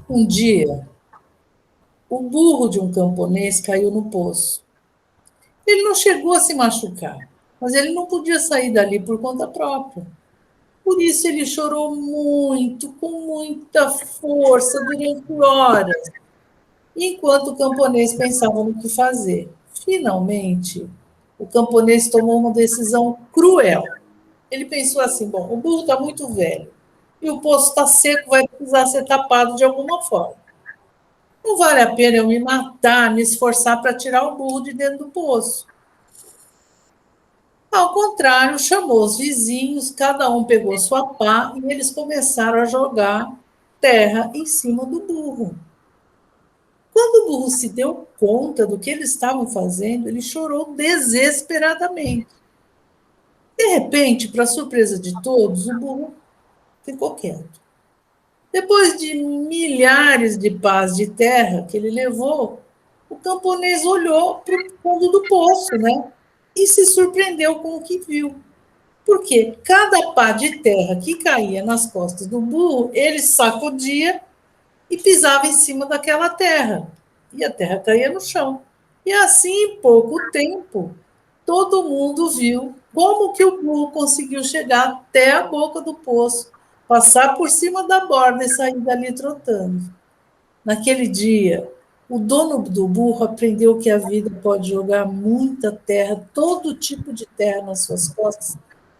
Um dia, o burro de um camponês caiu no poço. Ele não chegou a se machucar, mas ele não podia sair dali por conta própria. Por isso ele chorou muito, com muita força, durante horas, enquanto o camponês pensava no que fazer. Finalmente, o camponês tomou uma decisão cruel. Ele pensou assim: bom, o burro está muito velho e o poço está seco, vai precisar ser tapado de alguma forma. Não vale a pena eu me matar, me esforçar para tirar o burro de dentro do poço. Ao contrário, chamou os vizinhos, cada um pegou sua pá e eles começaram a jogar terra em cima do burro. Quando o burro se deu conta do que eles estavam fazendo, ele chorou desesperadamente. De repente, para surpresa de todos, o burro ficou quieto. Depois de milhares de pás de terra que ele levou, o camponês olhou para o fundo do poço, né? E se surpreendeu com o que viu. Porque cada pá de terra que caía nas costas do burro, ele sacudia e pisava em cima daquela terra. E a terra caía no chão. E assim, em pouco tempo, todo mundo viu como que o burro conseguiu chegar até a boca do poço, passar por cima da borda e sair dali trotando. Naquele dia, o dono do burro aprendeu que a vida pode jogar muita terra, todo tipo de terra nas suas costas,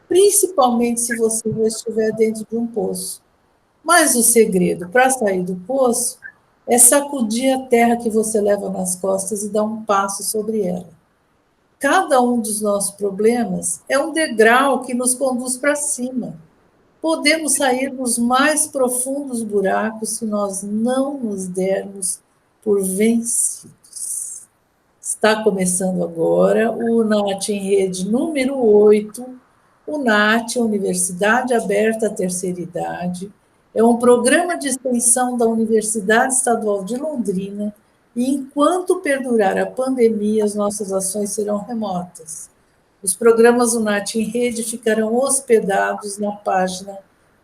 principalmente se você já estiver dentro de um poço. Mas o segredo para sair do poço é sacudir a terra que você leva nas costas e dar um passo sobre ela. Cada um dos nossos problemas é um degrau que nos conduz para cima. Podemos sair dos mais profundos buracos se nós não nos dermos por vencidos. Está começando agora o NAT em Rede número 8. O NAT, Universidade Aberta à Terceira Idade, é um programa de extensão da Universidade Estadual de Londrina e, enquanto perdurar a pandemia, as nossas ações serão remotas. Os programas UNAT em Rede ficarão hospedados na página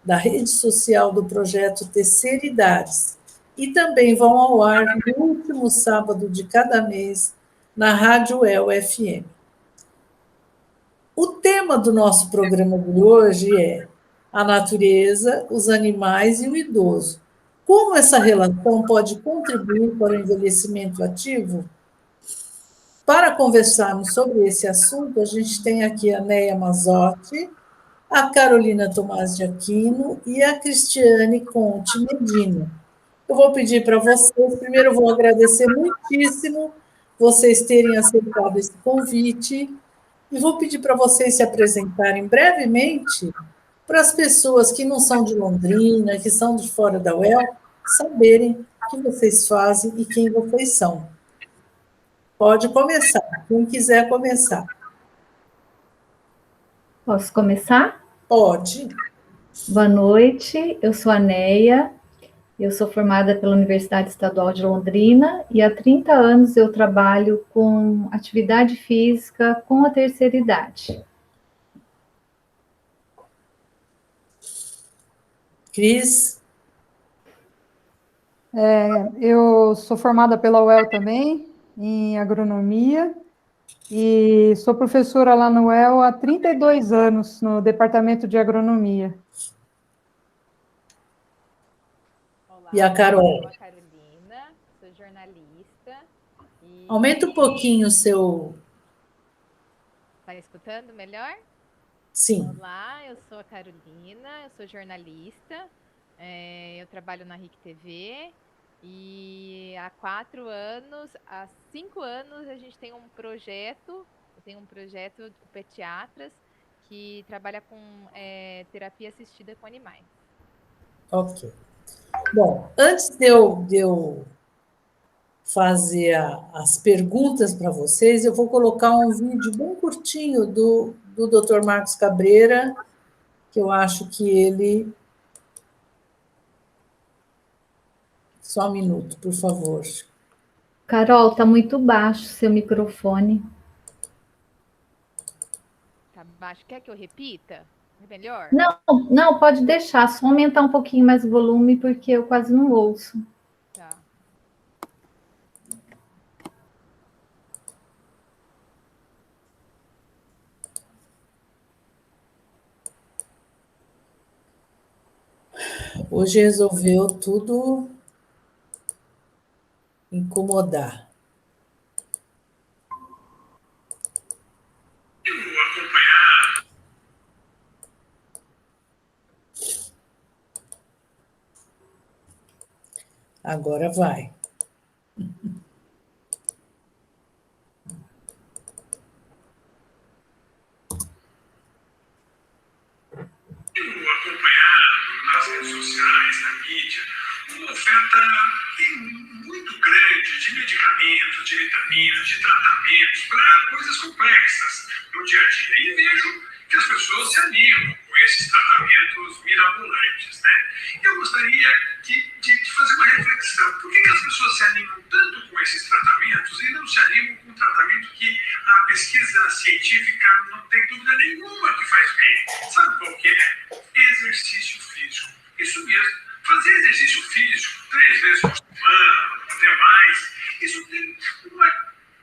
da rede social do projeto Terceira Idades e também vão ao ar no último sábado de cada mês na Rádio El FM. O tema do nosso programa de hoje é a natureza, os animais e o idoso. Como essa relação pode contribuir para o envelhecimento ativo? Para conversarmos sobre esse assunto, a gente tem aqui a Neia Mazotti, a Carolina Tomás de Aquino e a Cristiane Conte Medina. Eu vou pedir para vocês, primeiro eu vou agradecer muitíssimo vocês terem aceitado esse convite e vou pedir para vocês se apresentarem brevemente para as pessoas que não são de Londrina, que são de fora da UEL, saberem o que vocês fazem e quem vocês são. Pode começar, quem quiser começar. Posso começar? Pode. Boa noite, eu sou a Neia, eu sou formada pela Universidade Estadual de Londrina e há 30 anos eu trabalho com atividade física com a terceira idade. Cris? Eu sou formada pela UEL também, em agronomia, e sou professora lá no UEL há 32 anos, no departamento de agronomia. Olá, e a Carol? Eu sou a Carolina, sou jornalista. Aumenta um pouquinho o seu... Está escutando melhor? Sim. Olá, eu sou a Carolina, eu sou jornalista, eu trabalho na RIC TV e há 5 anos a gente tem um projeto, eu tenho um projeto do Pediatras que trabalha com terapia assistida com animais. Ok. Bom, antes de eu fazer as perguntas para vocês, eu vou colocar um vídeo bem curtinho do Dr. Marcos Cabreira, que eu acho que ele... Só um minuto, por favor. Carol, está muito baixo seu microfone. Tá baixo. Quer que eu repita? É melhor? Não, pode deixar, só aumentar um pouquinho mais o volume, porque eu quase não ouço. Hoje resolveu tudo incomodar. Agora vai. Acompanhado nas redes sociais, na mídia, uma oferta muito grande de medicamentos, de vitaminas, de tratamentos para coisas complexas no dia a dia. E vejo que as pessoas se animam com esses tratamentos mirabolantes, né? Eu gostaria de fazer uma reflexão. Por que as pessoas se animam tanto com esses tratamentos e não se animam com um tratamento que a pesquisa científica não tem dúvida nenhuma que faz bem? Sabe qual que é? Exercício físico. Isso mesmo. Fazer exercício físico 3 vezes por semana, até mais, isso tem uma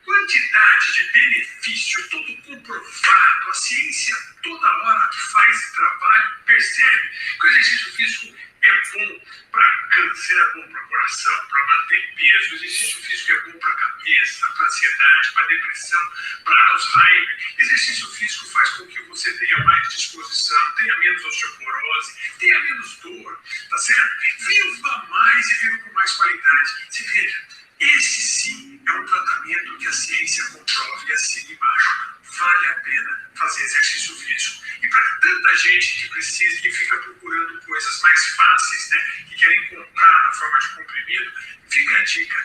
quantidade de benefício, todo comprovado. A ciência, toda hora que faz esse trabalho, percebe que o exercício físico é bom para câncer, é bom para coração, para manter peso. O exercício físico é bom para cabeça, para ansiedade, para depressão, para Alzheimer. Exercício físico faz com que você tenha mais disposição, tenha menos osteoporose, tenha menos dor, tá certo? Viva mais e viva com mais qualidade. Se veja, esse sim é um tratamento que a ciência comprova e assina embaixo. Vale a pena fazer exercício físico. E para tanta gente que precisa, que fica procurando coisas mais fáceis, né, que querem comprar na forma de comprimido, fica a dica,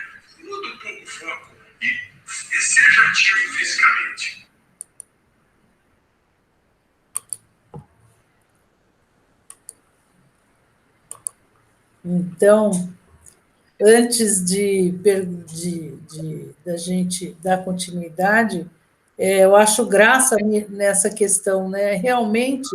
muda um pouco o foco e seja ativo fisicamente. Então, antes da gente dar continuidade, eu acho graça nessa questão, né? Realmente,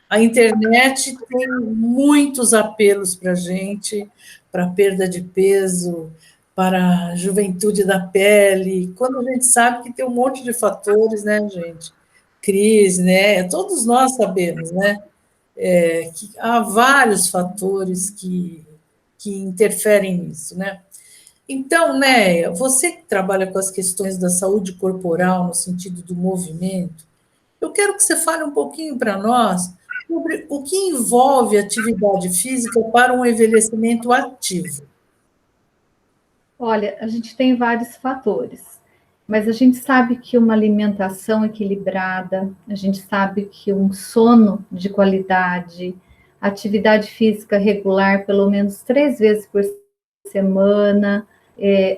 a internet tem muitos apelos para a gente, para perda de peso, para a juventude da pele, quando a gente sabe que tem um monte de fatores, né, gente? Crise, né? Todos nós sabemos, né? Que há vários fatores que interferem nisso, né? Então, Néia, você que trabalha com as questões da saúde corporal no sentido do movimento, eu quero que você fale um pouquinho para nós sobre o que envolve atividade física para um envelhecimento ativo. Olha, a gente tem vários fatores, mas a gente sabe que uma alimentação equilibrada, a gente sabe que um sono de qualidade, atividade física regular, pelo menos 3 vezes por semana,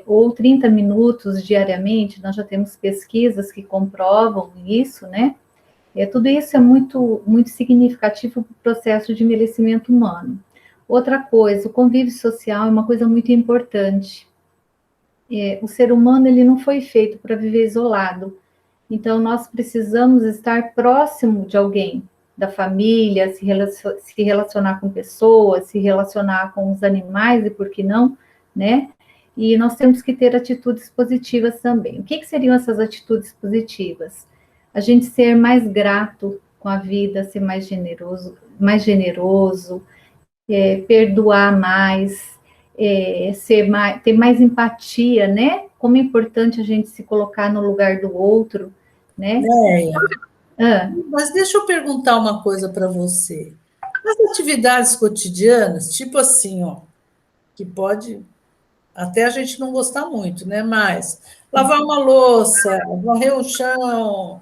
ou 30 minutos diariamente, nós já temos pesquisas que comprovam isso, né? Tudo isso é muito, muito significativo para o processo de envelhecimento humano. Outra coisa, o convívio social é uma coisa muito importante. O ser humano ele não foi feito para viver isolado. Então, nós precisamos estar próximo de alguém, da família, se relacionar com pessoas, se relacionar com os animais, e por que não, né? E nós temos que ter atitudes positivas também. O que seriam essas atitudes positivas? A gente ser mais grato com a vida, ser mais generoso, perdoar mais, ter mais empatia, né? Como é importante a gente se colocar no lugar do outro, né? Mas deixa eu perguntar uma coisa para você. As atividades cotidianas, tipo assim, ó, que pode até a gente não gostar muito, né? Mas lavar uma louça, varrer o chão,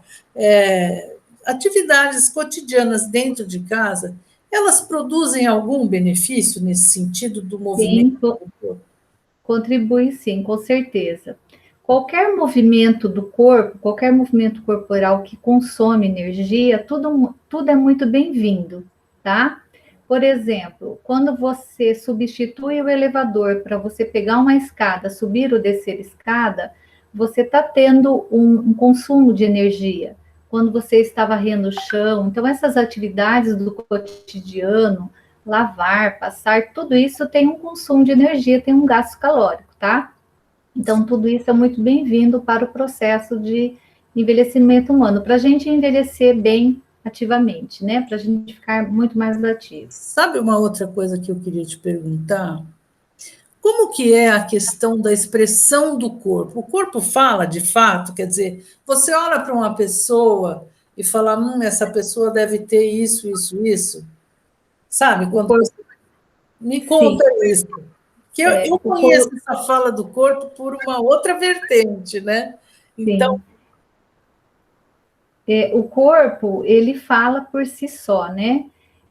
atividades cotidianas dentro de casa, elas produzem algum benefício nesse sentido do movimento? Sim, contribui sim, com certeza. Qualquer movimento do corpo, qualquer movimento corporal que consome energia, tudo é muito bem-vindo, tá? Por exemplo, quando você substitui o elevador para você pegar uma escada, subir ou descer escada, você está tendo um consumo de energia. Quando você está varrendo o chão, então essas atividades do cotidiano, lavar, passar, tudo isso tem um consumo de energia, tem um gasto calórico, tá? Então, tudo isso é muito bem-vindo para o processo de envelhecimento humano. Para a gente envelhecer bem, ativamente, né? Para a gente ficar muito mais ativo. Sabe uma outra coisa que eu queria te perguntar? Como que é a questão da expressão do corpo? O corpo fala de fato, quer dizer, você olha para uma pessoa e fala, essa pessoa deve ter isso, isso, isso. Sabe? Quando corpo, você me conta isso. Que eu conheço essa fala do corpo por uma outra vertente, né? Então. O corpo, ele fala por si só, né?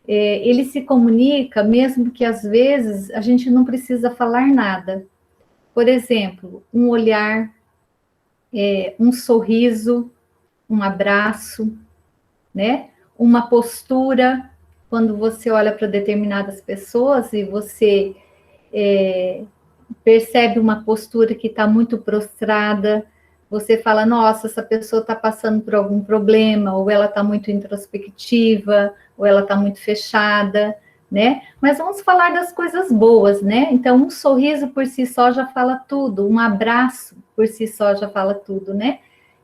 Ele se comunica, mesmo que às vezes a gente não precisa falar nada. Por exemplo, um olhar, um sorriso, um abraço, né? Uma postura, quando você olha para determinadas pessoas e você percebe uma postura que está muito prostrada, você fala, nossa, essa pessoa está passando por algum problema, ou ela está muito introspectiva, ou ela está muito fechada, né? Mas vamos falar das coisas boas, né? Então, um sorriso por si só já fala tudo, um abraço por si só já fala tudo, né?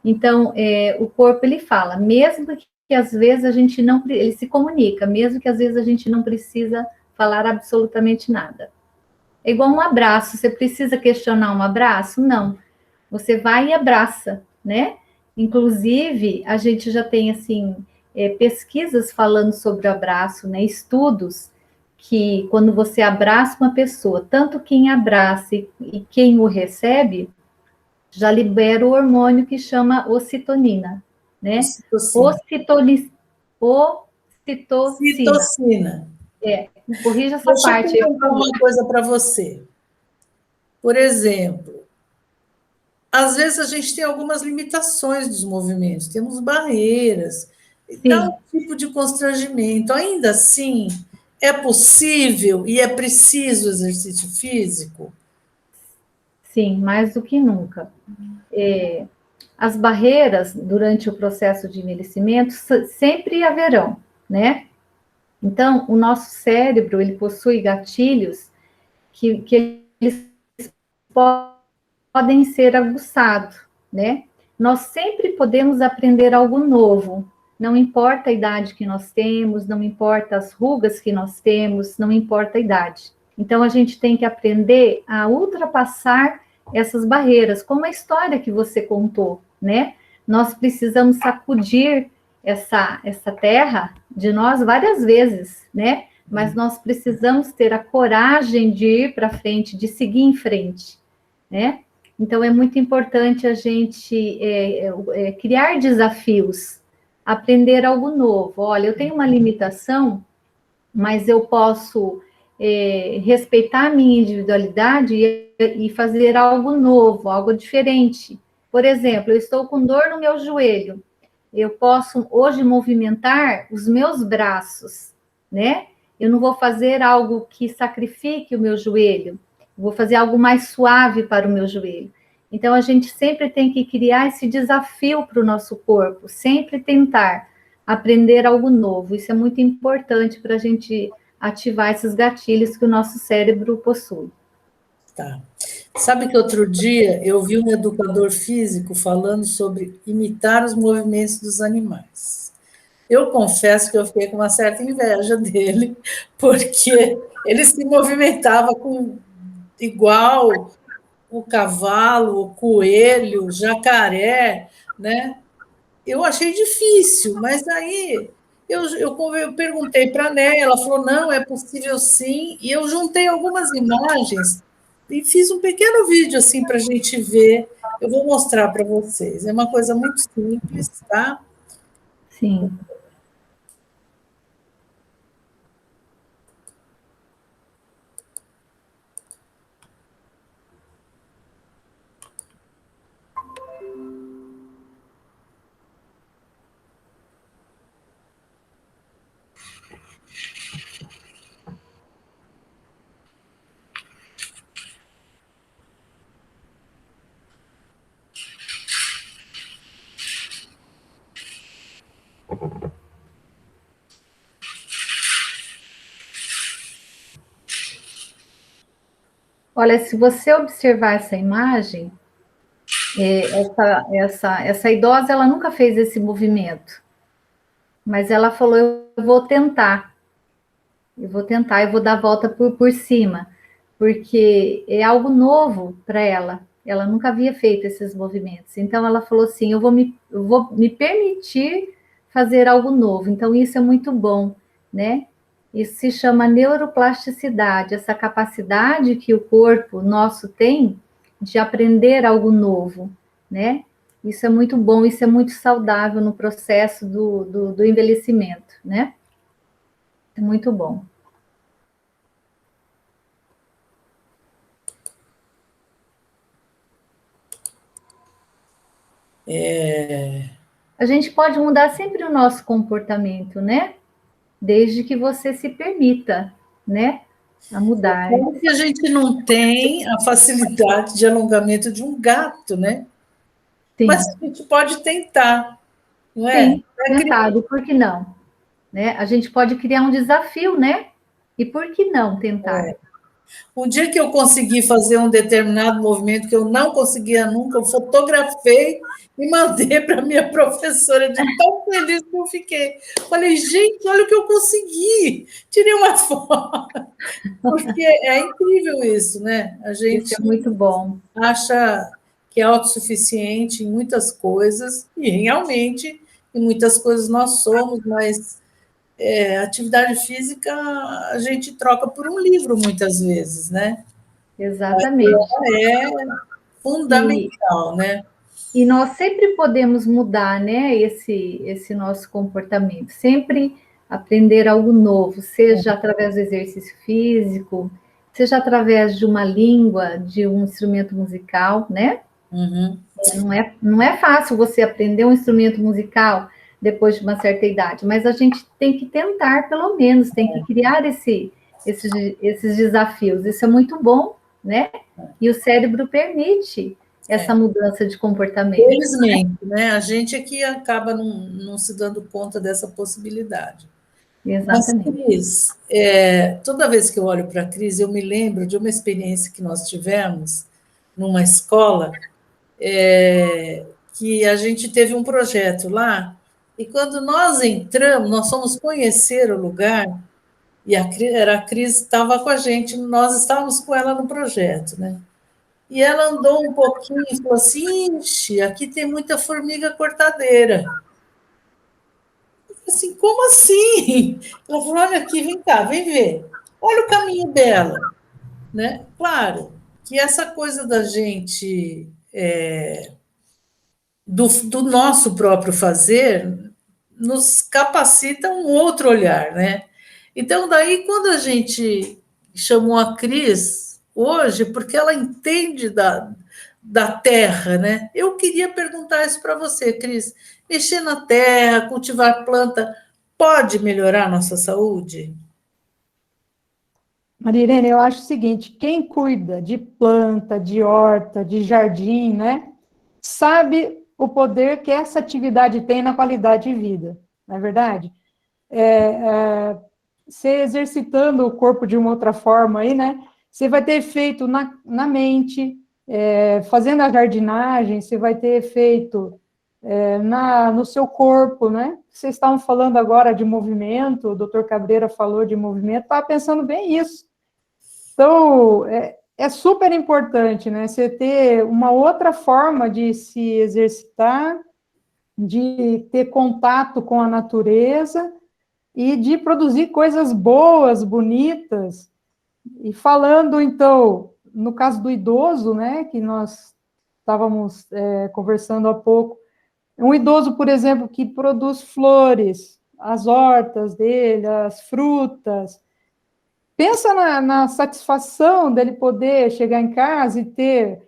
Então, o corpo, ele fala, mesmo que às vezes a gente não, ele se comunica, mesmo que às vezes a gente não precisa falar absolutamente nada. É igual um abraço, você precisa questionar um abraço? Não. Você vai e abraça, né? Inclusive, a gente já tem, assim, pesquisas falando sobre o abraço, né? Estudos que quando você abraça uma pessoa, tanto quem abraça e quem o recebe, já libera o hormônio que chama ocitocina, né? Ocitocina. Corrija essa Deixa parte. eu perguntar uma coisa para você. Por exemplo, às vezes a gente tem algumas limitações dos movimentos, temos barreiras, dá um tipo de constrangimento. Ainda assim, é possível e é preciso exercício físico? Sim, mais do que nunca. As barreiras durante o processo de envelhecimento sempre haverão, né? Então, o nosso cérebro, ele possui gatilhos que eles podem ser aguçados, né? Nós sempre podemos aprender algo novo, não importa a idade que nós temos, não importa as rugas que nós temos, não importa a idade. Então, a gente tem que aprender a ultrapassar essas barreiras, como a história que você contou, né? Nós precisamos sacudir essa terra de nós várias vezes, né? Mas nós precisamos ter a coragem de ir para frente, de seguir em frente, né? Então, é muito importante a gente criar desafios, aprender algo novo. Olha, eu tenho uma limitação, mas eu posso respeitar a minha individualidade e fazer algo novo, algo diferente. Por exemplo, eu estou com dor no meu joelho. Eu posso hoje movimentar os meus braços, né? Eu não vou fazer algo que sacrifique o meu joelho. Vou fazer algo mais suave para o meu joelho. Então, a gente sempre tem que criar esse desafio para o nosso corpo, sempre tentar aprender algo novo. Isso é muito importante para a gente ativar esses gatilhos que o nosso cérebro possui. Tá. Sabe que outro dia eu vi um educador físico falando sobre imitar os movimentos dos animais. Eu confesso que eu fiquei com uma certa inveja dele, porque ele se movimentava igual o cavalo, o coelho, o jacaré, né? Eu achei difícil, mas aí eu perguntei para a Né, ela falou, não, é possível sim, e eu juntei algumas imagens e fiz um pequeno vídeo assim para a gente ver, eu vou mostrar para vocês, é uma coisa muito simples, tá? Sim. Olha, se você observar essa imagem, essa idosa, ela nunca fez esse movimento, mas ela falou, eu vou tentar, eu vou dar a volta por cima, porque é algo novo para ela. Ela nunca havia feito esses movimentos. Então ela falou assim: eu vou me permitir fazer algo novo. Então isso é muito bom, né? Isso se chama neuroplasticidade, essa capacidade que o corpo nosso tem de aprender algo novo, né? Isso é muito bom, isso é muito saudável no processo do envelhecimento, né? É muito bom. A gente pode mudar sempre o nosso comportamento, né? Desde que você se permita, né? A mudar. Como que a gente não tem a facilidade de alongamento de um gato, né? Sim, Mas a gente pode tentar, não é? sim, tentado, e por que não? Né? A gente pode criar um desafio, né? E por que não tentar? Um dia que eu consegui fazer um determinado movimento que eu não conseguia nunca, eu fotografei e mandei para minha professora, de tão feliz que eu fiquei. Falei, gente, olha o que eu consegui! Tirei uma foto, porque é incrível isso, né? A Isso gente é muito bom. acha que é autossuficiente em muitas coisas, e realmente em muitas coisas nós somos, mas atividade física a gente troca por um livro muitas vezes, né? Exatamente. É E, fundamental, né? e nós sempre podemos mudar, né? Esse nosso comportamento. Sempre aprender algo novo, seja através do exercício físico, seja através de uma língua, de um instrumento musical, né? Uhum. Não é fácil você aprender um instrumento musical depois de uma certa idade, mas a gente tem que tentar, pelo menos, tem que criar esses desafios. Isso é muito bom, né? E o cérebro permite essa mudança de comportamento. Felizmente, né? A gente é que acaba não se dando conta dessa possibilidade. Mas, Exatamente. Cris, toda vez que eu olho para a Cris, eu me lembro de uma experiência que nós tivemos numa escola, que a gente teve um projeto lá, e quando nós entramos, nós fomos conhecer o lugar, e a Cris estava com a gente, nós estávamos com ela no projeto, né? E ela andou um pouquinho e falou assim: Ixi, aqui tem muita formiga cortadeira. Eu falei assim, como assim? Ela falou: olha aqui, vem cá, vem ver. Olha o caminho dela. Né? Claro que essa coisa da gente, do nosso próprio fazer, nos capacita um outro olhar, né? Então, daí, quando a gente chamou a Cris hoje, porque ela entende da terra, né? Eu queria perguntar isso para você, Cris. Mexer na terra, cultivar planta, pode melhorar a nossa saúde? Marirene, eu acho o seguinte, quem cuida de planta, de horta, de jardim, né, sabe o poder que essa atividade tem na qualidade de vida, não é verdade? Você exercitando o corpo de uma outra forma aí, né, você vai ter efeito na mente, fazendo a jardinagem, você vai ter efeito no seu corpo, né? Vocês estavam falando agora de movimento, o doutor Cabreira falou de movimento, estava pensando bem isso. Então, é super importante, né? Você ter uma outra forma de se exercitar, de ter contato com a natureza e de produzir coisas boas, bonitas. E falando, então, no caso do idoso, né, que nós estávamos conversando há pouco, um idoso, por exemplo, que produz flores, as hortas dele, as frutas, pensa na satisfação dele poder chegar em casa e ter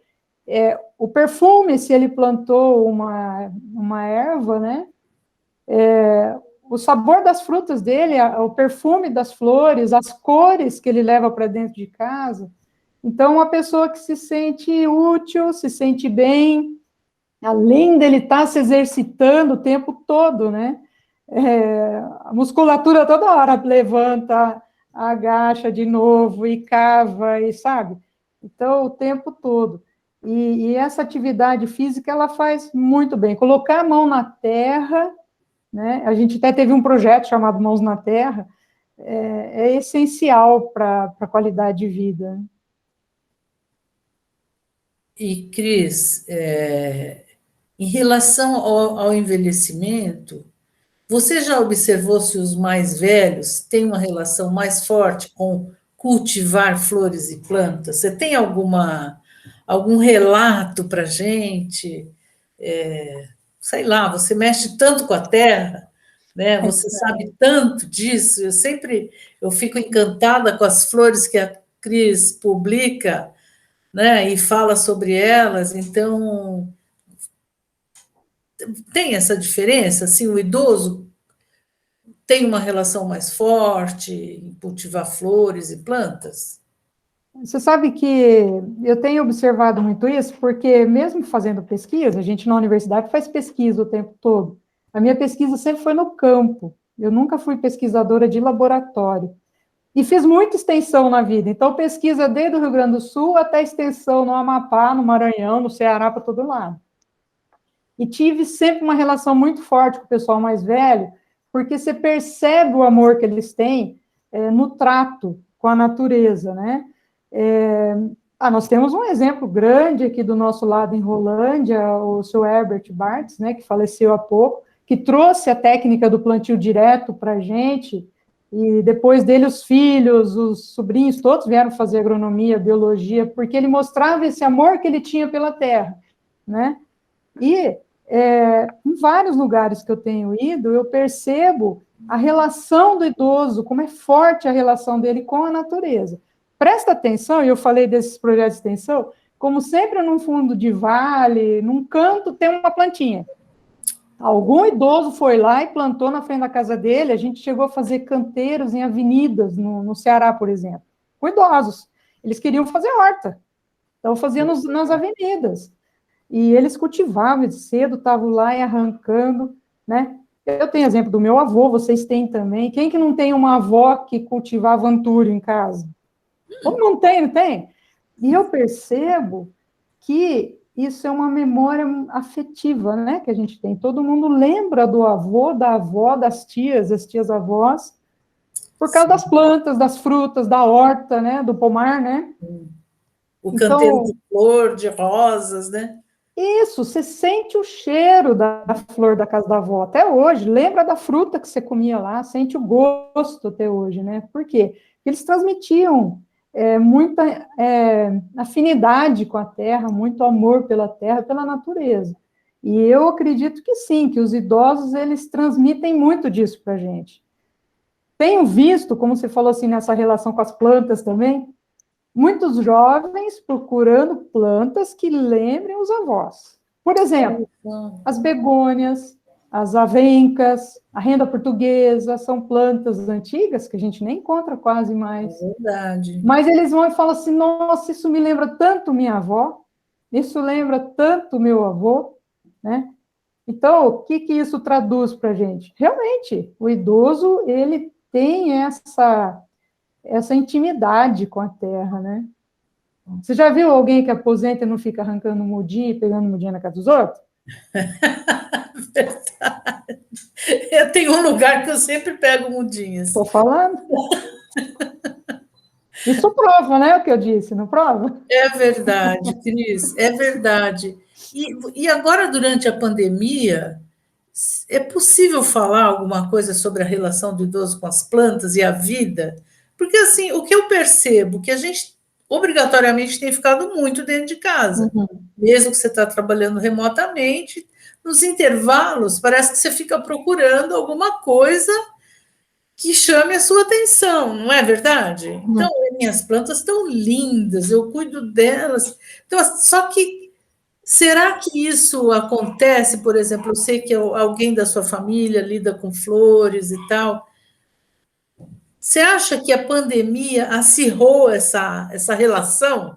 o perfume, se ele plantou uma erva, né? O sabor das frutas dele, o perfume das flores, as cores que ele leva para dentro de casa. Então, uma pessoa que se sente útil, se sente bem, além dele estar se exercitando o tempo todo, né? A musculatura toda hora levanta, agacha de novo e cava, e sabe? Então, o tempo todo. E essa atividade física, ela faz muito bem. Colocar a mão na terra né? A gente até teve um projeto chamado Mãos na Terra, é essencial para a qualidade de vida. E, Cris, em relação ao envelhecimento, você já observou se os mais velhos têm uma relação mais forte com cultivar flores e plantas? Você tem algum relato para a gente? Sei lá, você mexe tanto com a terra, né? Você sabe tanto disso. Eu fico encantada com as flores que a Cris publica, né? E fala sobre elas. Então, tem essa diferença? Assim, o idoso tem uma relação mais forte em cultivar flores e plantas? Você sabe que eu tenho observado muito isso, porque mesmo fazendo pesquisa, a gente na universidade faz pesquisa o tempo todo. A minha pesquisa sempre foi no campo. Eu nunca fui pesquisadora de laboratório. E fiz muita extensão na vida. Então, pesquisa desde o Rio Grande do Sul até extensão no Amapá, no Maranhão, no Ceará, para todo lado. E tive sempre uma relação muito forte com o pessoal mais velho, porque você percebe o amor que eles têm no trato com a natureza, né? Nós temos um exemplo grande aqui do nosso lado em Rolândia, o seu Herbert Bartz, né, que faleceu há pouco, que trouxe a técnica do plantio direto para a gente, e depois dele os filhos, os sobrinhos, todos vieram fazer agronomia, biologia, porque ele mostrava esse amor que ele tinha pela terra, né? E em vários lugares que eu tenho ido, eu percebo a relação do idoso, como é forte a relação dele com a natureza. Presta atenção, e eu falei desses projetos de extensão, como sempre num fundo de vale, num canto tem uma plantinha. Algum idoso foi lá e plantou na frente da casa dele, a gente chegou a fazer canteiros em avenidas, no Ceará, por exemplo, com idosos. Eles queriam fazer horta, então faziam nas avenidas. E eles cultivavam de cedo, estavam lá e arrancando, né? Eu tenho exemplo do meu avô, vocês têm também. Quem que não tem uma avó que cultivava antúrio em casa? Como não tem, não tem? E eu percebo que isso é uma memória afetiva, né, que a gente tem. Todo mundo lembra do avô, da avó, das tias, as tias-avós, por causa das plantas, das frutas, da horta, né, do pomar, né? O canteiro de flor, de rosas, né? Isso, você sente o cheiro da flor da casa da avó até hoje, lembra da fruta que você comia lá, sente o gosto até hoje, né? Por quê? Porque eles transmitiam muita afinidade com a terra, muito amor pela terra, pela natureza. E eu acredito que sim, que os idosos, eles transmitem muito disso para a gente. Tenho visto, como você falou assim, nessa relação com as plantas também, muitos jovens procurando plantas que lembrem os avós. Por exemplo, as begônias, as avencas, a renda portuguesa, são plantas antigas que a gente nem encontra quase mais. É verdade. Mas eles vão e falam assim, nossa, isso me lembra tanto minha avó, isso lembra tanto meu avô, né? Então, o que isso traduz para a gente? Realmente, o idoso, ele tem essa intimidade com a terra, né? Você já viu alguém que aposenta e não fica arrancando mudinha e pegando mudinha na casa dos outros? Verdade. Eu tenho um lugar que eu sempre pego mudinhas. Estou falando. Isso prova, né, o que eu disse, não prova? É verdade, Cris, é verdade. E agora, durante a pandemia, é possível falar alguma coisa sobre a relação do idoso com as plantas e a vida? Porque, assim, o que eu percebo, que a gente obrigatoriamente tem ficado muito dentro de casa. Mesmo que você está trabalhando remotamente, nos intervalos, parece que você fica procurando alguma coisa que chame a sua atenção, não é verdade? Então, minhas plantas estão lindas, eu cuido delas. Então, só que será que isso acontece, por exemplo, eu sei que alguém da sua família lida com flores e tal. Você acha que a pandemia acirrou essa relação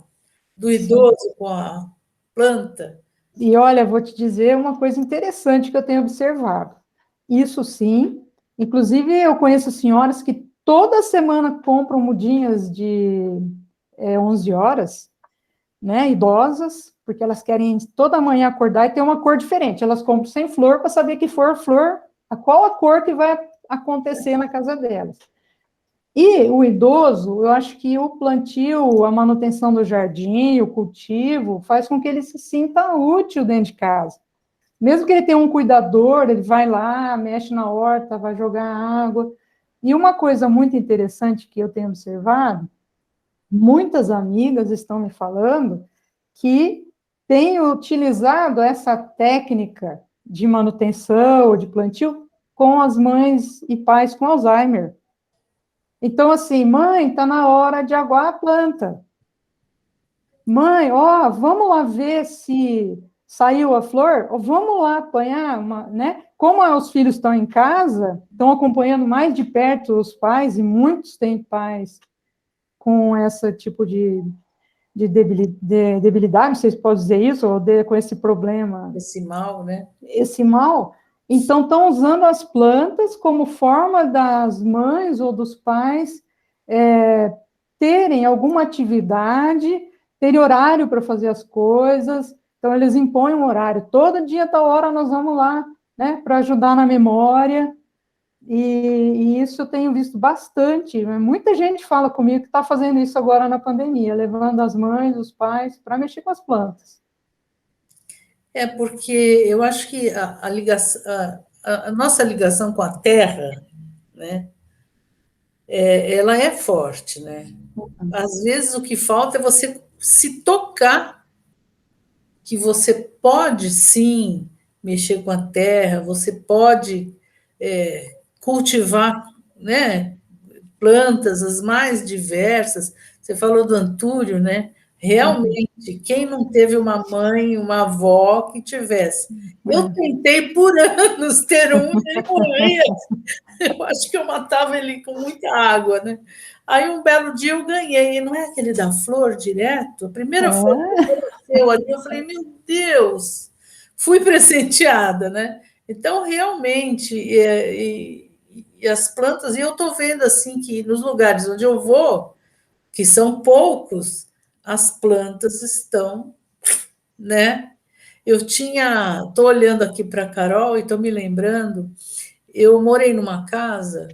do idoso com a planta? E olha, vou te dizer uma coisa interessante que eu tenho observado. Isso sim, inclusive eu conheço senhoras que toda semana compram mudinhas de 11 horas, né, idosas, porque elas querem toda manhã acordar e ter uma cor diferente. Elas compram sem flor para saber que flor qual a cor que vai acontecer na casa delas. E o idoso, eu acho que o plantio, a manutenção do jardim, o cultivo, faz com que ele se sinta útil dentro de casa. Mesmo que ele tenha um cuidador, ele vai lá, mexe na horta, vai jogar água. E uma coisa muito interessante que eu tenho observado, muitas amigas estão me falando que têm utilizado essa técnica de manutenção, de plantio, com as mães e pais com Alzheimer. Então, assim, mãe, está na hora de aguar a planta. Mãe, ó, vamos lá ver se saiu a flor, ou vamos lá apanhar uma, né? Como os filhos estão em casa, estão acompanhando mais de perto os pais, e muitos têm pais com esse tipo de debilidade, não sei se pode dizer isso, ou com esse problema. Esse mal, né? Esse mal. Então, estão usando as plantas como forma das mães ou dos pais terem alguma atividade, terem horário para fazer as coisas. Então, eles impõem um horário. Todo dia, tal hora, nós vamos lá, né, para ajudar na memória. E isso eu tenho visto bastante. Muita gente fala comigo que está fazendo isso agora na pandemia, levando as mães, os pais, para mexer com as plantas. Porque eu acho que a nossa ligação com a Terra, né, ela é forte, né? Às vezes o que falta é você se tocar que você pode, sim, mexer com a terra, você pode cultivar, né, plantas as mais diversas. Você falou do antúrio, né? Realmente, quem não teve uma mãe, uma avó que tivesse? Eu tentei por anos ter um e morria. Eu acho que eu matava ele com muita água, né? Aí um belo dia eu ganhei, não é aquele da flor direto? A primeira flor que apareceu ali, eu falei, meu Deus, fui presenteada, né? Então, realmente, e as plantas, e eu estou vendo assim que nos lugares onde eu vou, que são poucos, as plantas estão, né? Estou olhando aqui para a Carol e estou me lembrando, eu morei numa casa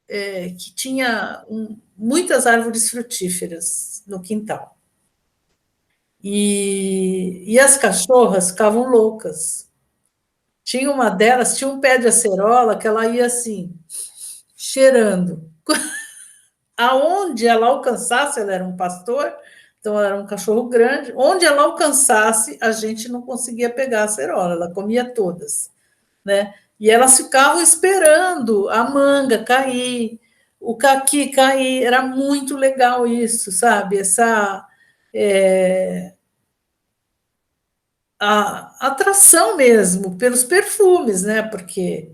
que tinha muitas árvores frutíferas no quintal. E as cachorras ficavam loucas. Tinha uma delas, tinha um pé de acerola que ela ia assim, cheirando. Aonde ela alcançasse, ela era um pastor, então ela era um cachorro grande, onde ela alcançasse, a gente não conseguia pegar a acerola, ela comia todas, né? E elas ficavam esperando a manga cair, o caqui cair, era muito legal isso, sabe? A atração mesmo pelos perfumes, né? Porque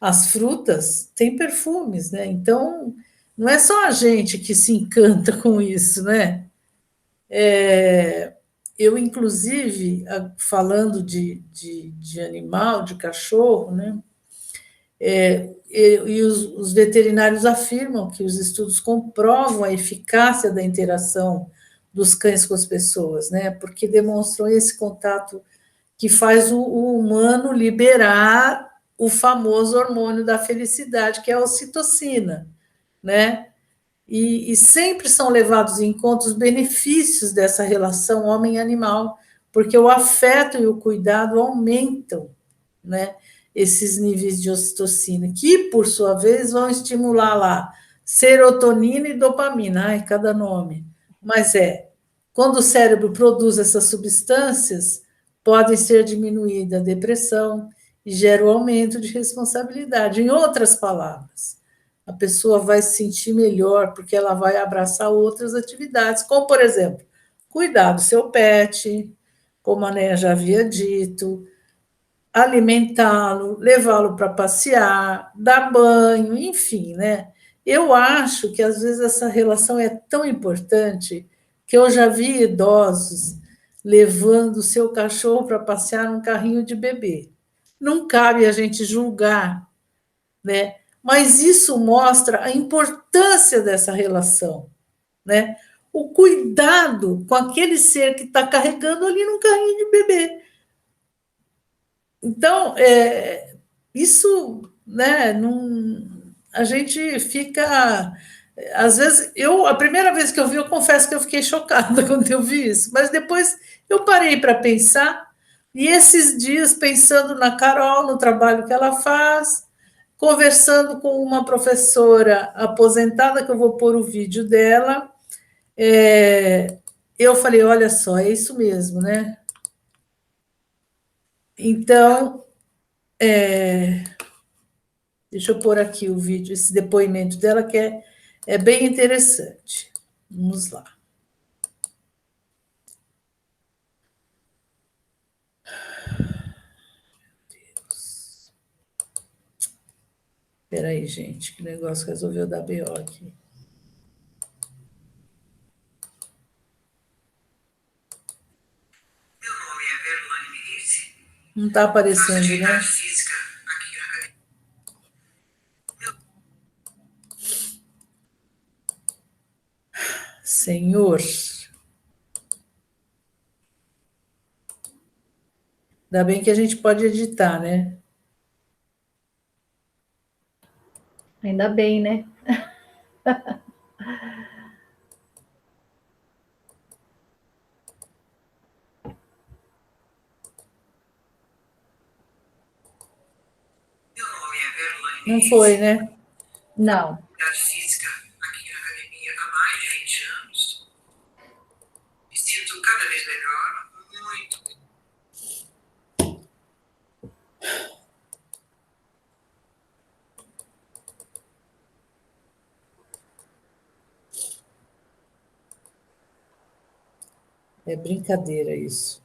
as frutas têm perfumes, né? Então, não é só a gente que se encanta com isso, né? Eu, inclusive, falando de animal, de cachorro, né? E os veterinários afirmam que os estudos comprovam a eficácia da interação dos cães com as pessoas, né? Porque demonstram esse contato que faz o humano liberar o famoso hormônio da felicidade, que é a ocitocina, né? E sempre são levados em conta os benefícios dessa relação homem-animal, porque o afeto e o cuidado aumentam, né, esses níveis de ocitocina, que, por sua vez, vão estimular lá serotonina e dopamina, ai, cada nome. Mas quando o cérebro produz essas substâncias, podem ser diminuída a depressão e gera o aumento de responsabilidade. Em outras palavras, a pessoa vai se sentir melhor porque ela vai abraçar outras atividades, como, por exemplo, cuidar do seu pet, como a Néia já havia dito, alimentá-lo, levá-lo para passear, dar banho, enfim, né? Eu acho que, às vezes, essa relação é tão importante que eu já vi idosos levando o seu cachorro para passear num carrinho de bebê. Não cabe a gente julgar, né? Mas isso mostra a importância dessa relação, né? O cuidado com aquele ser que está carregando ali num carrinho de bebê. Então, isso né? Não, a gente fica. Às vezes, a primeira vez que eu vi, eu confesso que eu fiquei chocada quando eu vi isso, mas depois eu parei para pensar, e esses dias, pensando na Carol, no trabalho que ela faz, conversando com uma professora aposentada, que eu vou pôr o vídeo dela, eu falei: olha só, é isso mesmo, né? Então, deixa eu pôr aqui o vídeo, esse depoimento dela, que é bem interessante. Vamos lá. Espera aí, gente, que negócio resolveu dar BO aqui. Meu nome é Verlane Milice, Não está faço aparecendo, né? atividade física aqui na academia. Senhor. Ainda bem que a gente pode editar, né? Ainda bem, né? Meu nome é Verlane Não Milice, foi, né? Não. atividade física aqui na academia há mais de 20 anos. Me sinto cada vez melhor, muito bem. É brincadeira isso.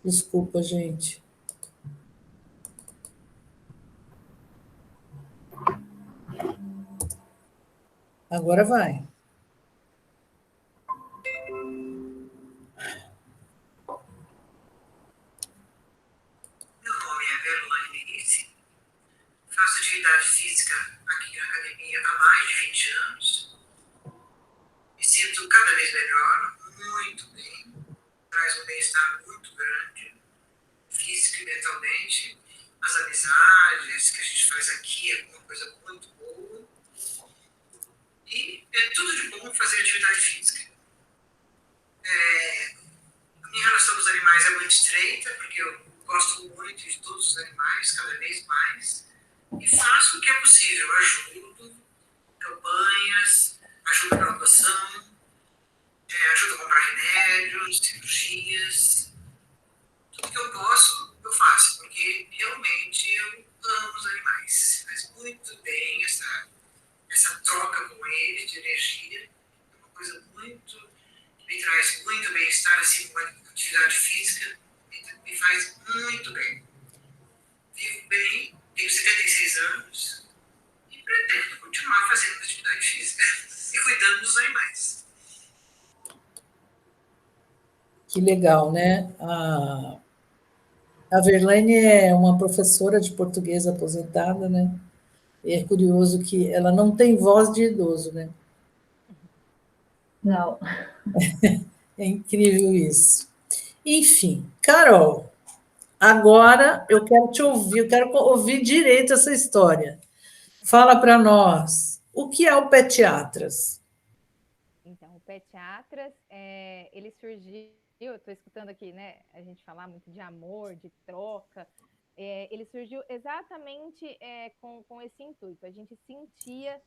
Desculpa, gente. Agora vai. Meu nome é Verlane Milice, faço atividade física aqui na academia há mais de 20 anos. Me sinto cada vez melhor, muito bem. Traz um bem-estar muito grande, físico e mentalmente. As amizades que a gente faz aqui é uma coisa muito boa. E é tudo de bom fazer atividade física. A minha relação com os animais é muito estreita, porque eu gosto muito de todos os animais, cada vez mais. E faço o que é possível. Eu ajudo, campanhas, ajudo na adoção, ajudo a comprar remédios, cirurgias. Tudo que eu posso, eu faço, porque realmente eu amo os animais. Faz muito bem essa troca com eles de energia. É uma coisa muito que me traz muito bem-estar, assim como a atividade física me faz muito bem. Vivo bem, tenho 76 anos e pretendo continuar fazendo atividade física e cuidando dos animais. Que legal, né? A Verlaine é uma professora de português aposentada, né? E é curioso que ela não tem voz de idoso, né? Não. É incrível isso. Enfim, Carol, agora eu quero te ouvir, eu quero ouvir direito essa história. Fala para nós, o que é o Pediatras? Então, o Pediatras, ele surgiu, eu estou escutando aqui, né, a gente falar muito de amor, de troca, ele surgiu exatamente com esse intuito. A gente sentia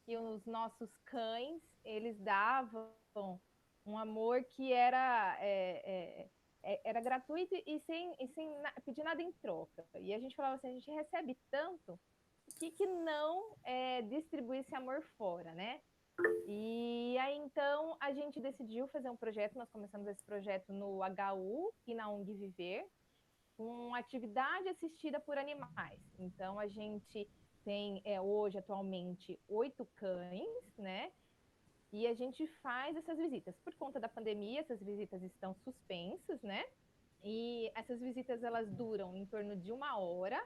que os nossos cães, eles davam um amor que era gratuito e sem pedir nada em troca. E a gente falava assim, a gente recebe tanto, por que não distribuir esse amor fora, né? E aí, então, a gente decidiu fazer um projeto, nós começamos esse projeto no HU e na ONG Viver, com atividade assistida por animais. Então, a gente tem hoje, atualmente, 8 cães, né? E a gente faz essas visitas. Por conta da pandemia, essas visitas estão suspensas, né? E essas visitas, elas duram em torno de 1 hora,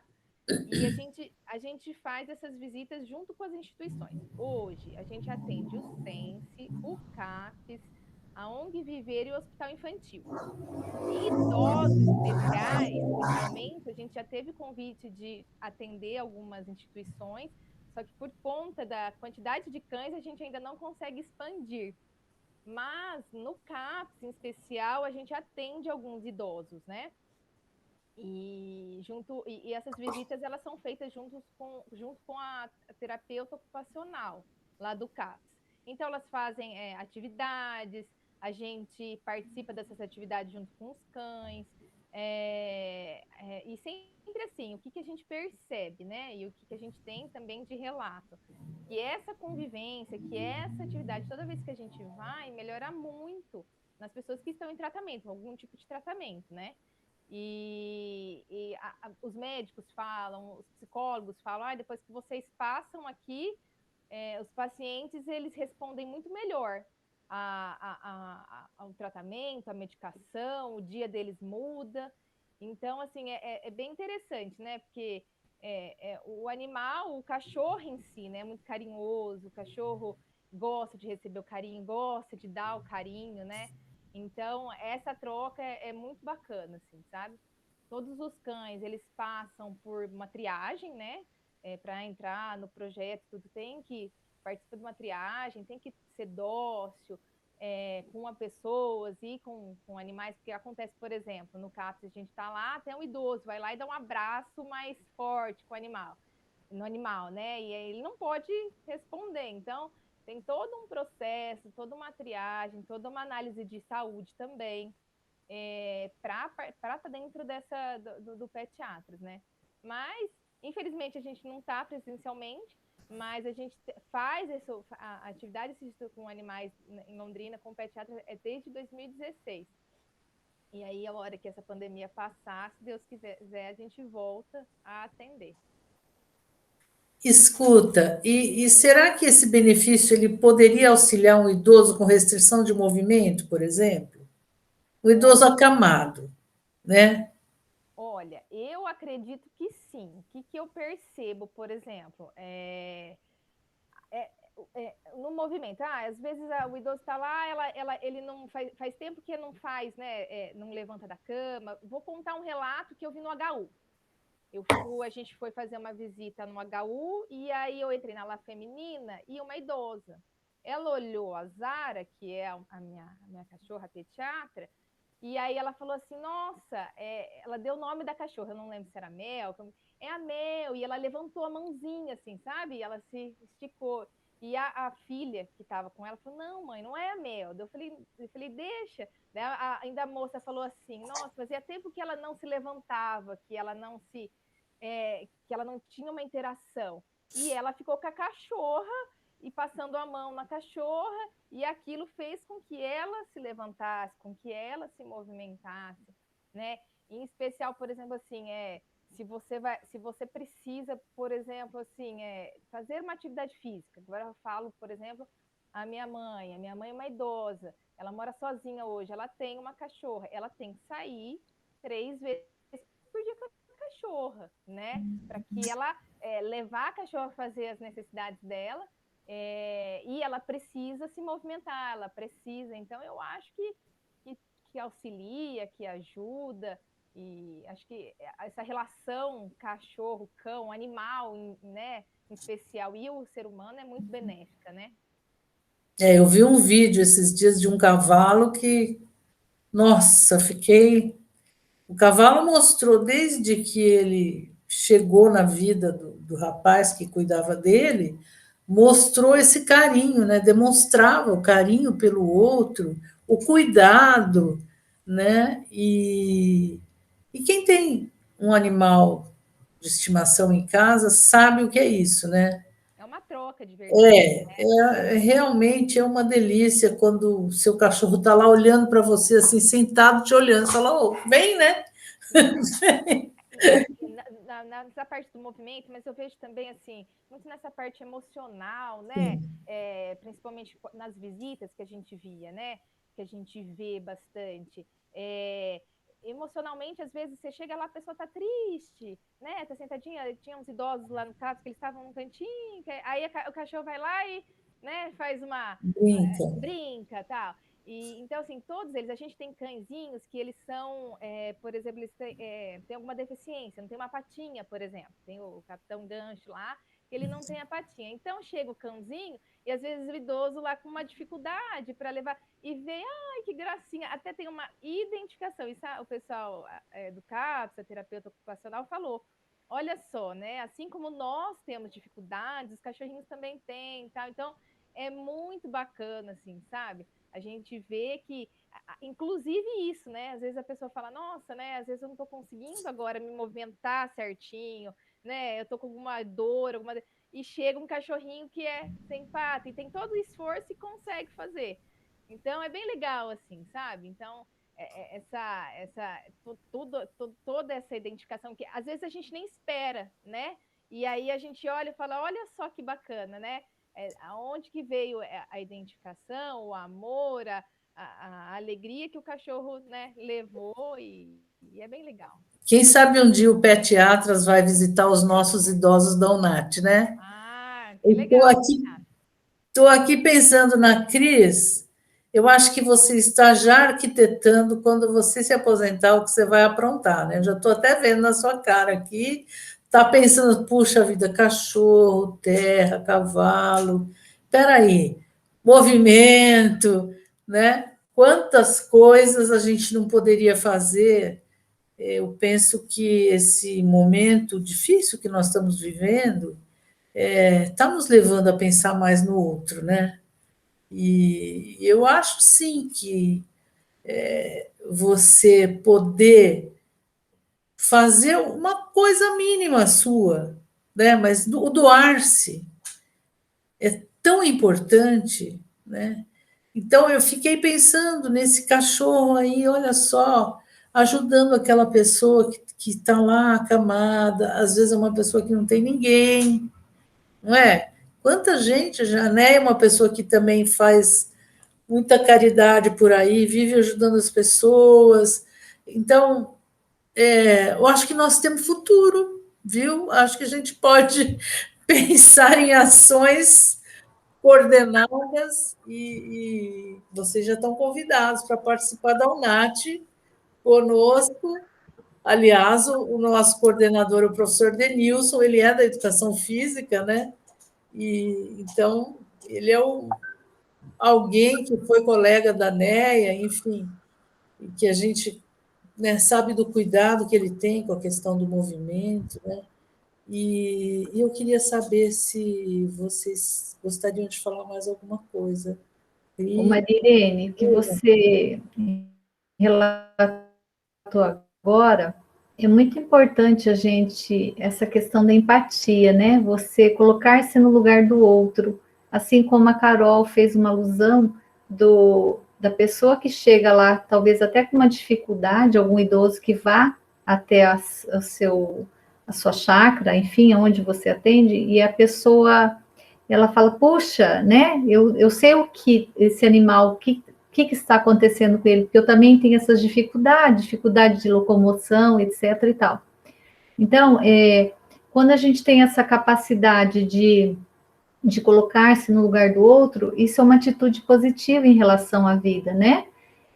e a gente faz essas visitas junto com as instituições. Hoje, a gente atende o SENSE, o CAPES, a ONG Viver e o Hospital Infantil. E idosos especiais, especialmente, a gente já teve convite de atender algumas instituições, só que por conta da quantidade de cães, a gente ainda não consegue expandir. Mas no CAPS, em especial, a gente atende alguns idosos, né? E essas visitas elas são feitas junto com a terapeuta ocupacional lá do CAPS. Então elas fazem atividades, a gente participa dessas atividades junto com os cães, e sempre assim, o que a gente percebe, né? E o que a gente tem também de relato, que essa convivência, que essa atividade, toda vez que a gente vai, melhora muito nas pessoas que estão em tratamento, algum tipo de tratamento, né? Os médicos falam, os psicólogos falam, depois que vocês passam aqui, os pacientes eles respondem muito melhor ao tratamento, à medicação, o dia deles muda. Então, assim, é bem interessante, né? Porque o animal, o cachorro em si, né, é muito carinhoso, o cachorro gosta de receber o carinho, gosta de dar o carinho, né? Então, essa troca é muito bacana, assim, sabe? Todos os cães, eles passam por uma triagem, né? Para entrar no projeto, tudo tem que participar de uma triagem, tem que ser dócil com as pessoas e com animais, porque acontece, por exemplo, no CAPS, a gente está lá, tem um idoso, vai lá e dá um abraço mais forte com o animal, no animal, né? E aí ele não pode responder. Então, tem todo um processo, toda uma triagem, toda uma análise de saúde também, para estar dentro do pediatras, né? Mas, infelizmente, a gente não está presencialmente, mas a gente faz a atividade com animais em Londrina com pediatras desde 2016. E aí, a hora que essa pandemia passar, se Deus quiser, a gente volta a atender. Escuta, e será que esse benefício ele poderia auxiliar um idoso com restrição de movimento, por exemplo? O idoso acamado, né? Olha, eu acredito que sim. O que eu percebo, por exemplo, no movimento. Às vezes o idoso está lá, ele não faz tempo que não faz, né? Não levanta da cama. Vou contar um relato que eu vi no HU. A gente foi fazer uma visita no HU e aí eu entrei na ala feminina e uma idosa. Ela olhou a Zara, que é a minha cachorra pediatra, e aí ela falou assim, nossa, ela deu o nome da cachorra, eu não lembro se era Mel, é a Mel, e ela levantou a mãozinha assim, sabe? E ela se esticou. E a filha que estava com ela falou, não, mãe, não é a Mel. Eu falei deixa. Ainda a moça falou assim, nossa, fazia tempo que ela não se levantava, que ela não tinha uma interação. E ela ficou com a cachorra e passando a mão na cachorra, e aquilo fez com que ela se levantasse, com que ela se movimentasse, né? Em especial, por exemplo, assim, se você precisa, por exemplo, assim, fazer uma atividade física. Agora eu falo, por exemplo, a minha mãe é uma idosa, ela mora sozinha hoje, ela tem uma cachorra, ela tem que sair 3 vezes por dia com a cachorra, né? Para que ela levar a cachorra a fazer as necessidades dela, e ela precisa se movimentar, ela precisa. Então, eu acho que auxilia, que ajuda, e acho que essa relação cachorro-cão, animal, né, em especial, e o ser humano é muito benéfica, né? Eu vi um vídeo esses dias de um cavalo que, nossa, fiquei. O cavalo mostrou desde que ele chegou na vida do rapaz que cuidava dele, mostrou esse carinho, né? Demonstrava o carinho pelo outro, o cuidado, né? E quem tem um animal de estimação em casa sabe o que é isso, né? É uma troca de verdade, né? Realmente é uma delícia quando o seu cachorro está lá olhando para você, assim, sentado, te olhando, fala, oh, vem, né? Nessa parte do movimento, mas eu vejo também, assim, muito nessa parte emocional, né? Principalmente nas visitas que a gente via, né? Que a gente vê bastante. Emocionalmente, às vezes, você chega lá, a pessoa tá triste, né? Tá sentadinha, tinha uns idosos lá no caso que eles estavam num cantinho, aí o cachorro vai lá e, né, faz uma... Brinca. brinca, tal. Então, assim, todos eles, a gente tem cãezinhos que eles são, por exemplo, eles têm alguma deficiência, não tem uma patinha, por exemplo. Tem o Capitão Gancho lá, que ele não tem a patinha. Então, chega o cãozinho e, às vezes, o idoso lá com uma dificuldade para levar, e vê, ai, que gracinha, até tem uma identificação. Isso o pessoal do CAPS, a terapeuta ocupacional, falou. Olha só, né? Assim como nós temos dificuldades, os cachorrinhos também têm, tal. Então, é muito bacana, assim, sabe? A gente vê que, inclusive isso, né? Às vezes a pessoa fala, nossa, né? Às vezes eu não estou conseguindo agora me movimentar certinho, né? Eu estou com alguma dor, e chega um cachorrinho que é sem pata e tem todo o esforço e consegue fazer. Então é bem legal, assim, sabe? Então toda essa identificação que às vezes a gente nem espera, né? E aí a gente olha e fala, olha só que bacana, né? Aonde que veio a identificação, o amor, a alegria que o cachorro, né, levou, e é bem legal. Quem sabe um dia o Pediatras vai visitar os nossos idosos da UNAT, né? Que legal. Estou aqui pensando na Cris. Eu acho que você está já arquitetando quando você se aposentar o que você vai aprontar, né? Eu já estou até vendo na sua cara aqui. Está pensando, puxa vida, cachorro, terra, cavalo. Espera aí, movimento, né? Quantas coisas a gente não poderia fazer. Eu penso que esse momento difícil que nós estamos vivendo está nos levando a pensar mais no outro, né? E eu acho, sim, que você poder fazer uma coisa mínima sua, né? Mas o doar-se é tão importante, né? Então, eu fiquei pensando nesse cachorro aí, olha só, ajudando aquela pessoa que está lá acamada, às vezes é uma pessoa que não tem ninguém, não é? Quanta gente, já, né? É uma pessoa que também faz muita caridade por aí, vive ajudando as pessoas. Então, eu acho que nós temos futuro, viu? Acho que a gente pode pensar em ações coordenadas e vocês já estão convidados para participar da UNAT conosco. Aliás, o nosso coordenador, o professor Denilson, ele é da educação física, né? E então ele é alguém que foi colega da NEA, enfim, que a gente, né, sabe do cuidado que ele tem com a questão do movimento, né? E eu queria saber se vocês gostariam de falar mais alguma coisa. Ô, Marilene, o que você relatou agora, é muito importante a gente, essa questão da empatia, né? Você colocar-se no lugar do outro, assim como a Carol fez uma alusão da pessoa que chega lá, talvez até com uma dificuldade, algum idoso que vá até a sua chácara, enfim, onde você atende, e a pessoa, ela fala, puxa, né, eu sei o que esse animal, o que está acontecendo com ele, porque eu também tenho essas dificuldade de locomoção, etc. e tal. Então, quando a gente tem essa capacidade de colocar-se no lugar do outro, isso é uma atitude positiva em relação à vida, né?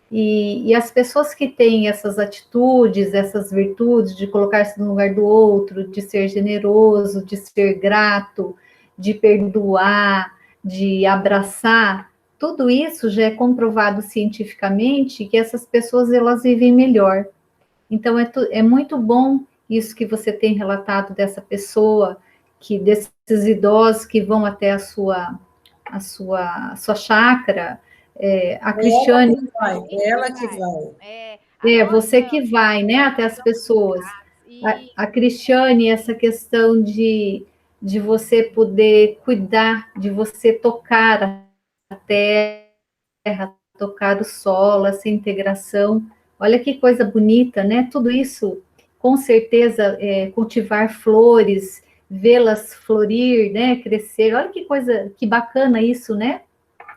E as pessoas que têm essas atitudes, essas virtudes de colocar-se no lugar do outro, de ser generoso, de ser grato, de perdoar, de abraçar, tudo isso já é comprovado cientificamente que essas pessoas elas vivem melhor. Então é muito bom isso que você tem relatado dessa pessoa, que desses idosos que vão até a sua chácara. A Cristiane... Ela que vai. Você que vai, né, até as pessoas. A Cristiane, essa questão de você poder cuidar, de você tocar a terra, tocar o solo, essa integração. Olha que coisa bonita, né? Tudo isso, com certeza, cultivar flores, vê-las florir, né, crescer. Olha que coisa, que bacana isso, né?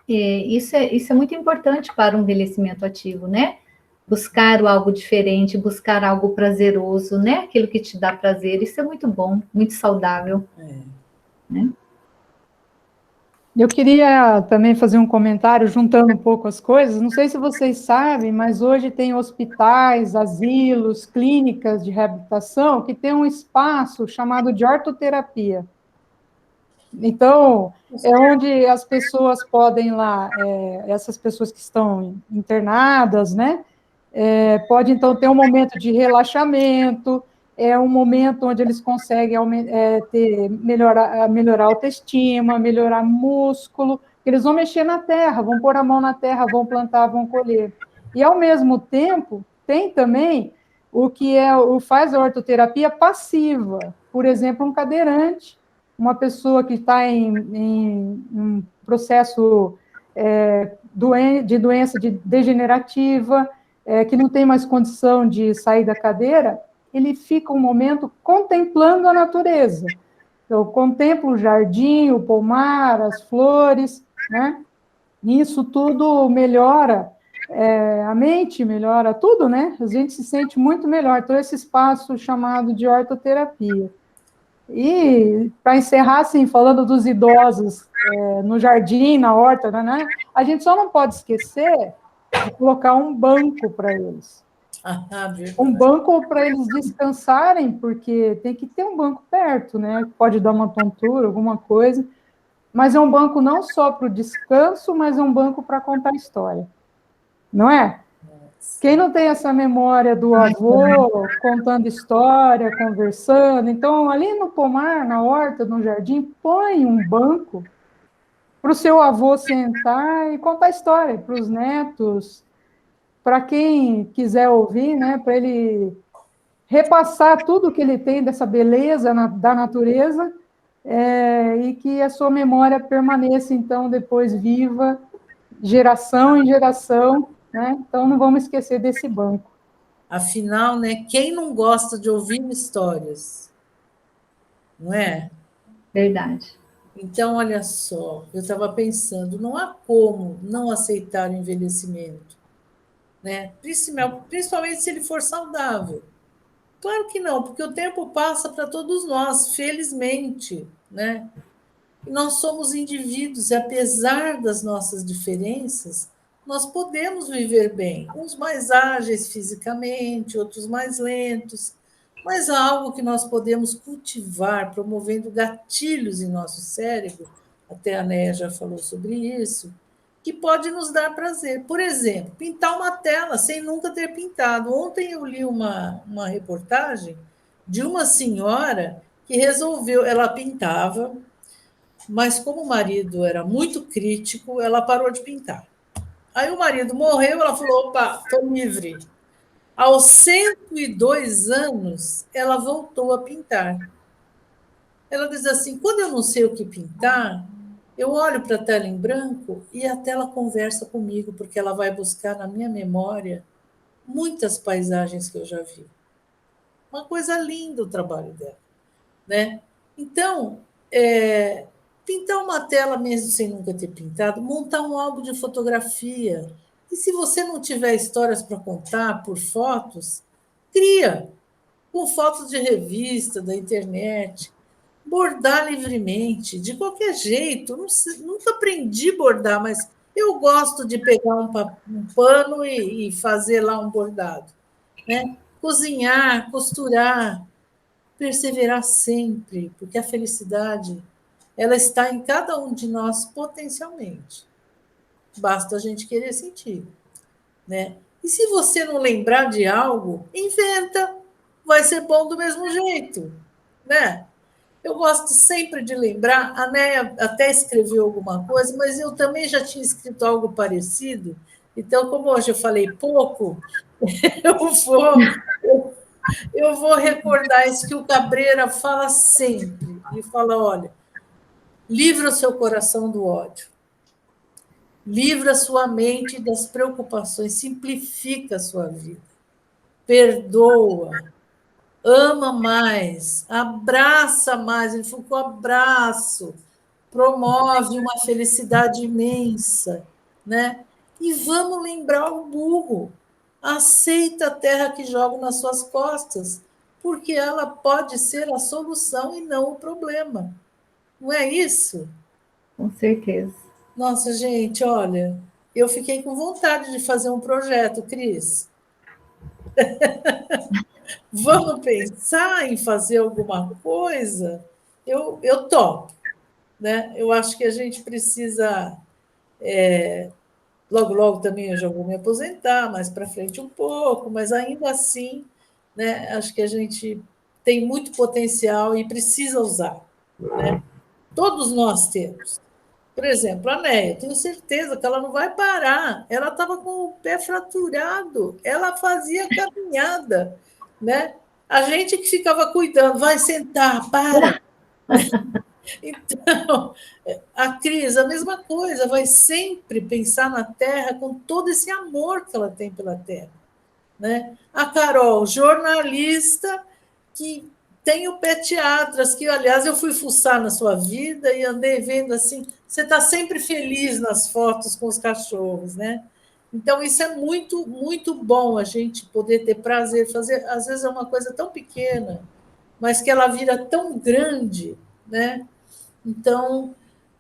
Isso é muito importante para o envelhecimento ativo, né? Buscar algo diferente, buscar algo prazeroso, né? Aquilo que te dá prazer, isso é muito bom, muito saudável. Né? Eu queria também fazer um comentário, juntando um pouco as coisas. Não sei se vocês sabem, mas hoje tem hospitais, asilos, clínicas de reabilitação que têm um espaço chamado de ortoterapia. Então, é onde as pessoas podem lá, essas pessoas que estão internadas, né? Pode então ter um momento de relaxamento, é um momento onde eles conseguem melhorar a autoestima, melhorar músculo, eles vão mexer na terra, vão pôr a mão na terra, vão plantar, vão colher. E, ao mesmo tempo, tem também faz a ortoterapia passiva, por exemplo, um cadeirante, uma pessoa que está em um processo de doença degenerativa, que não tem mais condição de sair da cadeira, ele fica um momento contemplando a natureza. Então, contempla o jardim, o pomar, as flores, né? Isso tudo melhora a mente, melhora tudo, né? A gente se sente muito melhor. Então, esse espaço chamado de ortoterapia. E, para encerrar, assim, falando dos idosos no jardim, na horta, né? A gente só não pode esquecer de colocar um banco para eles. Um banco para eles descansarem, porque tem que ter um banco perto, né? Pode dar uma tontura, alguma coisa, mas é um banco não só para o descanso, mas é um banco para contar história, não é? Quem não tem essa memória do avô contando história, conversando, então ali no pomar, na horta, no jardim, põe um banco para o seu avô sentar e contar história para os netos, para quem quiser ouvir, né, para ele repassar tudo que ele tem dessa beleza da natureza, e que a sua memória permaneça, então, depois viva, geração em geração, né? Então, não vamos esquecer desse banco. Afinal, né, quem não gosta de ouvir histórias? Não é? Verdade. Então, olha só, eu estava pensando, não há como não aceitar o envelhecimento, né? Principalmente se ele for saudável. Claro que não, porque o tempo passa para todos nós, felizmente, né? E nós somos indivíduos, e apesar das nossas diferenças, nós podemos viver bem, uns mais ágeis fisicamente, outros mais lentos, mas há algo que nós podemos cultivar, promovendo gatilhos em nosso cérebro, até a Néia já falou sobre isso, que pode nos dar prazer. Por exemplo, pintar uma tela sem nunca ter pintado. Ontem eu li uma reportagem de uma senhora que resolveu, ela pintava, mas como o marido era muito crítico, ela parou de pintar. Aí o marido morreu, ela falou: opa, estou livre. Aos 102 anos, ela voltou a pintar. Ela diz assim: quando eu não sei o que pintar, eu olho para a tela em branco e a tela conversa comigo, porque ela vai buscar na minha memória muitas paisagens que eu já vi. Uma coisa linda o trabalho dela, né? Então, pintar uma tela mesmo sem nunca ter pintado, montar um álbum de fotografia. E se você não tiver histórias para contar por fotos, cria, com fotos de revista, da internet. Bordar livremente, de qualquer jeito. Nunca aprendi a bordar, mas eu gosto de pegar um pano e fazer lá um bordado, né? Cozinhar, costurar, perseverar sempre, porque a felicidade ela está em cada um de nós potencialmente. Basta a gente querer sentir, né? E se você não lembrar de algo, inventa, vai ser bom do mesmo jeito, né? Eu gosto sempre de lembrar, a Néia até escreveu alguma coisa, mas eu também já tinha escrito algo parecido, então, como hoje eu falei pouco, eu vou, eu vou recordar isso que o Cabreira fala sempre. Ele fala: olha, livra o seu coração do ódio, livra a sua mente das preocupações, simplifica a sua vida, perdoa, ama mais, abraça mais. Ele falou que o abraço promove uma felicidade imensa, né? E vamos lembrar o burro. Aceita a terra que joga nas suas costas, porque ela pode ser a solução e não o problema. Não é isso? Com certeza. Nossa, gente, olha, eu fiquei com vontade de fazer um projeto, Cris. Vamos pensar em fazer alguma coisa? Eu topo, né? Eu acho que a gente precisa. Logo, logo também eu já vou me aposentar, mais para frente um pouco, mas ainda assim, né? Acho que a gente tem muito potencial e precisa usar, né? Todos nós temos. Por exemplo, a Néia, tenho certeza que ela não vai parar. Ela estava com o pé fraturado, ela fazia caminhada, né? A gente que ficava cuidando, vai sentar, para. Então, a Cris, a mesma coisa, vai sempre pensar na terra com todo esse amor que ela tem pela terra. Né? A Carol, jornalista que tem o Pediatras, que, aliás, eu fui fuçar na sua vida e andei vendo assim, você está sempre feliz nas fotos com os cachorros, né? Então, isso é muito, muito bom a gente poder ter prazer, fazer, às vezes é uma coisa tão pequena, mas que ela vira tão grande, né? Então,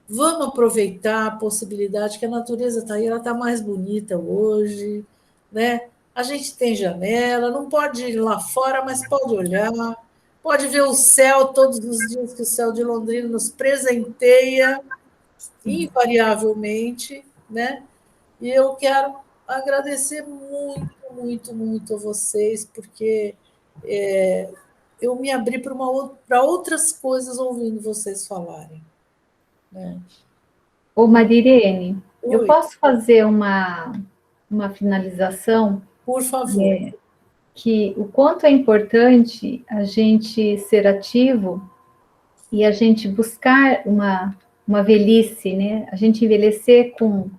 vamos aproveitar a possibilidade que a natureza está aí, ela está mais bonita hoje, né? A gente tem janela, não pode ir lá fora, mas pode olhar, pode ver o céu todos os dias que o céu de Londrina nos presenteia, invariavelmente, né? E eu quero agradecer muito, muito, muito a vocês, porque eu me abri para outras coisas ouvindo vocês falarem. Né? Ô, Marirene, eu Oi, posso fazer uma finalização por favor. que o quanto é importante a gente ser ativo e a gente buscar uma velhice, né? A gente envelhecer com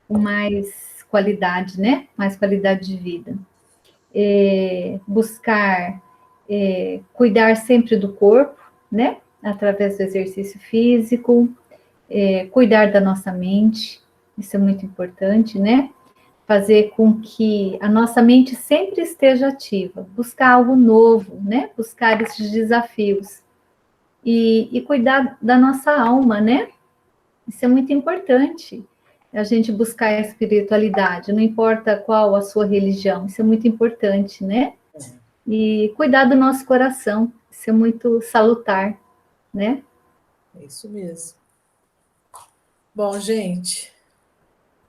mais qualidade, né? Mais qualidade de vida. Buscar cuidar sempre do corpo, né? Através do exercício físico, cuidar da nossa mente, isso é muito importante, né? Fazer com que a nossa mente sempre esteja ativa, buscar algo novo, né? Buscar esses desafios e cuidar da nossa alma, né? Isso é muito importante. A gente buscar a espiritualidade, não importa qual a sua religião, isso é muito importante, né? E cuidar do nosso coração, isso é muito salutar, né? É isso mesmo. Bom, gente,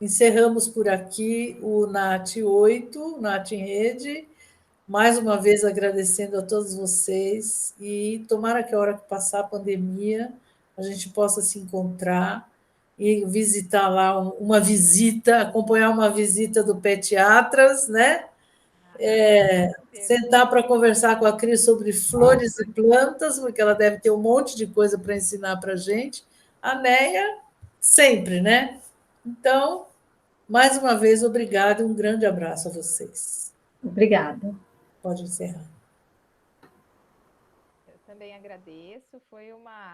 encerramos por aqui o NAT 8, NAT em Rede. Mais uma vez agradecendo a todos vocês e tomara que a hora que passar a pandemia a gente possa se encontrar e visitar lá uma visita, acompanhar uma visita do Pediatras, né? Sentar para conversar com a Cris sobre flores e plantas, porque ela deve ter um monte de coisa para ensinar para a gente. A Neia, sempre, né? Então, mais uma vez, obrigada e um grande abraço a vocês. Obrigada. Pode encerrar. Eu também agradeço, foi uma